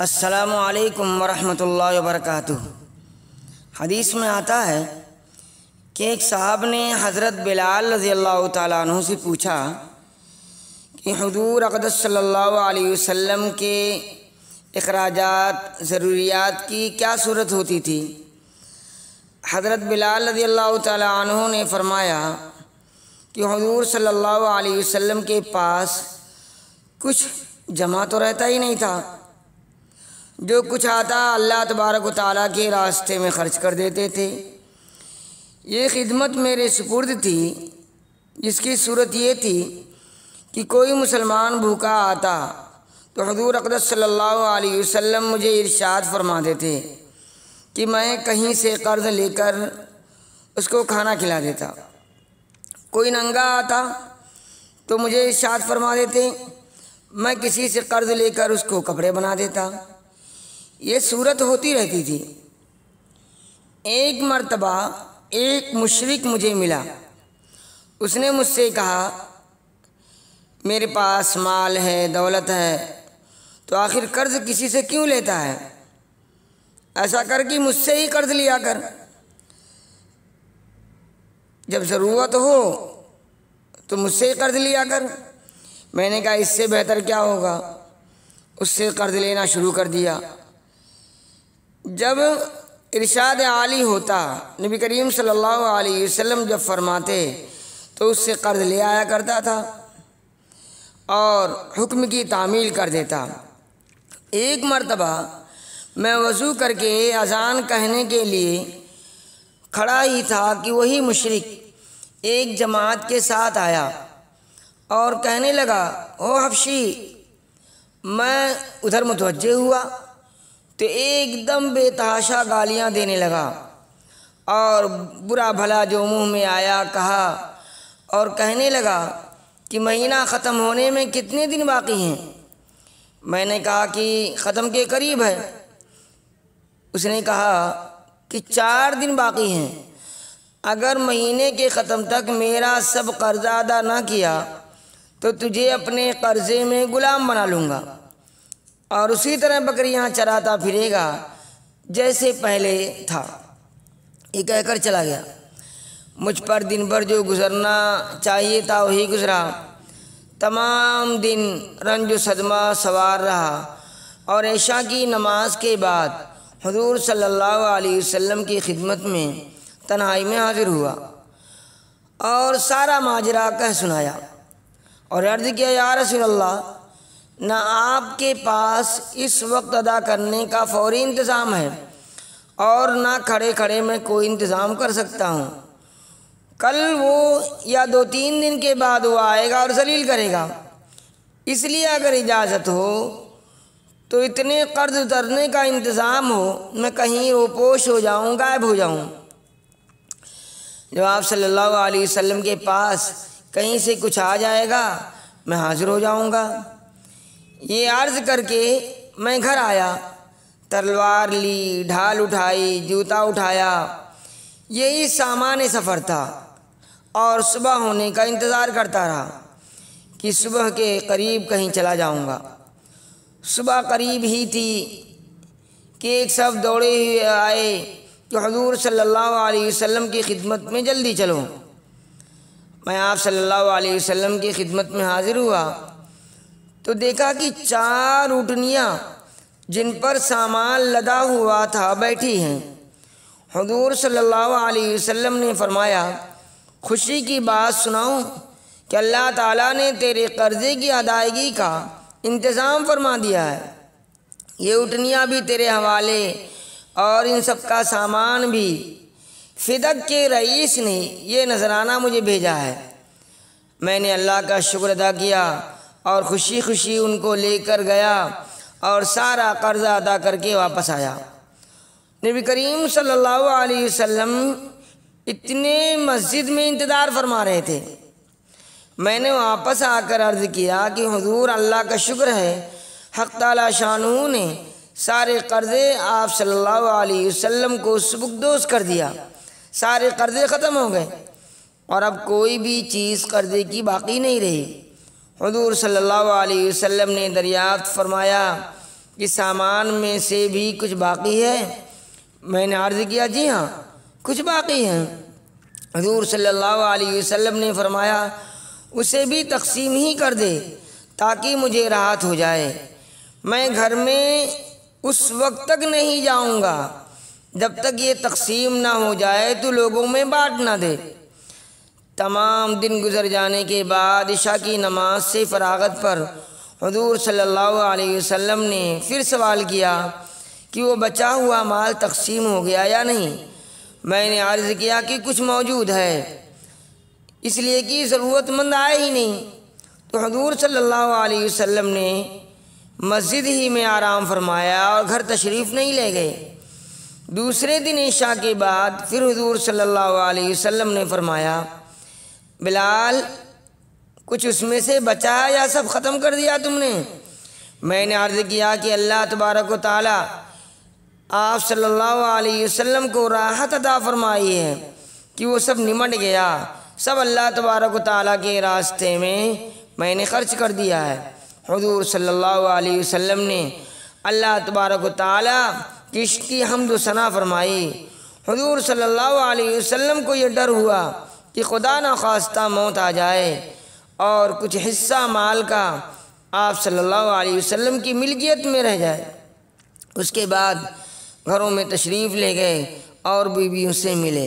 अस्सलामु अलैकुम वरहमतुल्लाहि वबरकातुहू। हदीस में आता है कि एक साहब ने हज़रत बिलाल रज़ियल्लाहु ताला अन्हु से पूछा कि हुज़ूर अक़दस सल्लल्लाहु अलैहि वसल्लम के इख़राजात ज़रूरियात की क्या सूरत होती थी। हज़रत बिलाल रज़ियल्लाहु ताला अन्हु ने फरमाया कि हुज़ूर सल्लल्लाहु अलैहि वसल्लम के पास कुछ जमा तो रहता ही नहीं था, जो कुछ आता अल्लाह तबारक व तआला के रास्ते में ख़र्च कर देते थे। ये खिदमत मेरे सुपुर्द थी, जिसकी सूरत ये थी कि कोई मुसलमान भूखा आता तो हुज़ूर अक़दस सल्लल्लाहु अलैहि वसल्लम मुझे इरशाद फरमाते थे कि मैं कहीं से कर्ज़ लेकर उसको खाना खिला देता। कोई नंगा आता तो मुझे इरशाद फरमा देते, मैं किसी से कर्ज़ लेकर उसको कपड़े बना देता। ये सूरत होती रहती थी। एक मर्तबा एक मुशरिक मुझे मिला। उसने मुझसे कहा, मेरे पास माल है, दौलत है, तो आखिर कर्ज़ किसी से क्यों लेता है? ऐसा कर कि मुझसे ही कर्ज़ लिया कर, जब ज़रूरत हो तो मुझसे ही कर्ज़ लिया कर। मैंने कहा, इससे बेहतर क्या होगा। उससे कर्ज़ लेना शुरू कर दिया। जब इरशाद आली होता, नबी करीम सल्लल्लाहु अलैहि वसल्लम जब फरमाते तो उससे कर्ज़ ले आया करता था और हुक्म की तामील कर देता। एक मर्तबा मैं वज़ू करके अज़ान कहने के लिए खड़ा ही था कि वही मुशरिक एक जमात के साथ आया और कहने लगा, ओ हबशी। मैं उधर मुतवज्जे हुआ तो एकदम बेतहाशा गालियाँ देने लगा और बुरा भला जो मुंह में आया कहा और कहने लगा कि महीना ख़त्म होने में कितने दिन बाकी हैं। मैंने कहा कि ख़त्म के करीब है। उसने कहा कि 4 दिन बाकी हैं। अगर महीने के ख़त्म तक मेरा सब कर्जा अदा ना किया तो तुझे अपने कर्ज़े में ग़ुलाम बना लूँगा और उसी तरह बकरियां चराता फिरेगा जैसे पहले था। ये कहकर चला गया। मुझ पर दिन भर जो गुज़रना चाहिए था वही गुज़रा। तमाम दिन रंज सदमा सवार रहा और ऐशा की नमाज के बाद हुज़ूर सल्लल्लाहु अलैहि वसल्लम की खिदमत में तन्हाई में हाज़िर हुआ और सारा माजरा कह सुनाया और अर्ज़ किया, या रसूल अल्लाह, ना आपके पास इस वक्त अदा करने का फौरी इंतज़ाम है और ना खड़े खड़े मैं कोई इंतज़ाम कर सकता हूँ। कल वो या 2-3 दिन के बाद वो आएगा और जलील करेगा। इसलिए अगर इजाज़त हो तो इतने कर्ज़ उतरने का इंतज़ाम हो, मैं कहीं रोपोश हो जाऊँ, गायब हो जाऊँ। जब आप सल्लल्लाहु अलैहि वसल्लम के पास कहीं से कुछ आ जाएगा, मैं हाज़िर हो जाऊँगा। ये अर्ज़ करके मैं घर आया, तलवार ली, ढाल उठाई, जूता उठाया। यही सामान सफ़र था और सुबह होने का इंतज़ार करता रहा कि सुबह के करीब कहीं चला जाऊंगा। सुबह करीब ही थी कि एक सब दौड़े हुए आए कि हुज़ूर सल्लल्लाहु अलैहि वसल्लम की खिदमत में जल्दी चलो। मैं आप सल्लल्लाहु अलैहि वसल्लम की खिदमत में हाज़िर हुआ तो देखा कि 4 ऊँटनियाँ जिन पर सामान लदा हुआ था बैठी हैं। हुज़ूर सल्लल्लाहु अलैहि वसल्लम ने फरमाया, खुशी की बात सुनाऊं कि अल्लाह ताला ने तेरे कर्ज़े की अदायगी का इंतज़ाम फरमा दिया है। ये ऊँटनियाँ भी तेरे हवाले और इन सब का सामान भी। फ़िदक के रईस ने ये नजराना मुझे भेजा है। मैंने अल्लाह का शुक्र अदा किया और खुशी खुशी उनको लेकर गया और सारा कर्ज़ा अदा करके वापस आया। नबी करीम सल्लल्लाहु अलैहि वसल्लम इतने मस्जिद में इंतज़ार फरमा रहे थे। मैंने वापस आकर अर्ज़ किया कि हुज़ूर, अल्लाह का शुक्र है, हक़ ताला शानहू ने सारे कर्ज़े आप सल्लल्लाहु अलैहि वसल्लम को सुबुकदोश कर दिया। सारे कर्ज़े ख़त्म हो गए और अब कोई भी चीज़ कर्ज़े की बाकी नहीं रही। हुज़ूर सल्लल्लाहु अलैहि वसल्लम ने दरियाफ़्त फरमाया कि सामान में से भी कुछ बाकी है? मैंने अर्ज़ किया जी हाँ कुछ बाकी है। हुज़ूर सल्लल्लाहु अलैहि वसल्लम ने फरमाया उसे भी तकसीम ही कर दे ताकि मुझे राहत हो जाए। मैं घर में उस वक्त तक नहीं जाऊंगा जब तक ये तकसीम ना हो जाए तो लोगों में बांट ना दे। तमाम दिन गुजर जाने के बाद इशा की नमाज से फरागत पर हुज़ूर सल्लल्लाहु अलैहि वसल्लम ने फिर सवाल किया कि वो बचा हुआ माल तकसीम हो गया या नहीं। मैंने अर्ज़ किया कि कुछ मौजूद है, इसलिए कि ज़रूरतमंद आए ही नहीं। तो हुज़ूर सल्लल्लाहु अलैहि वसल्लम ने मस्जिद ही में आराम फरमाया और घर तशरीफ़ नहीं ले गए। दूसरे दिन इशा के बाद फिर हुज़ूर सल्लल्लाहु अलैहि वसल्लम ने फरमाया बिलाल कुछ उसमें से बचा है या सब ख़त्म कर दिया तुमने? मैंने अर्ज़ किया कि अल्लाह तबारक व तआला आप सल्लल्लाहु अलैहि वसल्लम को राहत अता फरमाई है कि वो सब निमट गया, सब अल्लाह तबारक व तआला के रास्ते में मैंने ख़र्च कर दिया है। हुज़ूर सल्लल्लाहु अलैहि वसल्लम ने अल्लाह तबारक व तआला की हम्द व सना फरमाई। हुज़ूर सल्लल्लाहु अलैहि वसल्लम को ये डर हुआ कि खुदा न खास्ता मौत आ जाए और कुछ हिस्सा माल का आप सल्लल्लाहु अलैहि वसल्लम की मिल्कियत में रह जाए। उसके बाद घरों में तशरीफ़ ले गए और बीवियों से मिले।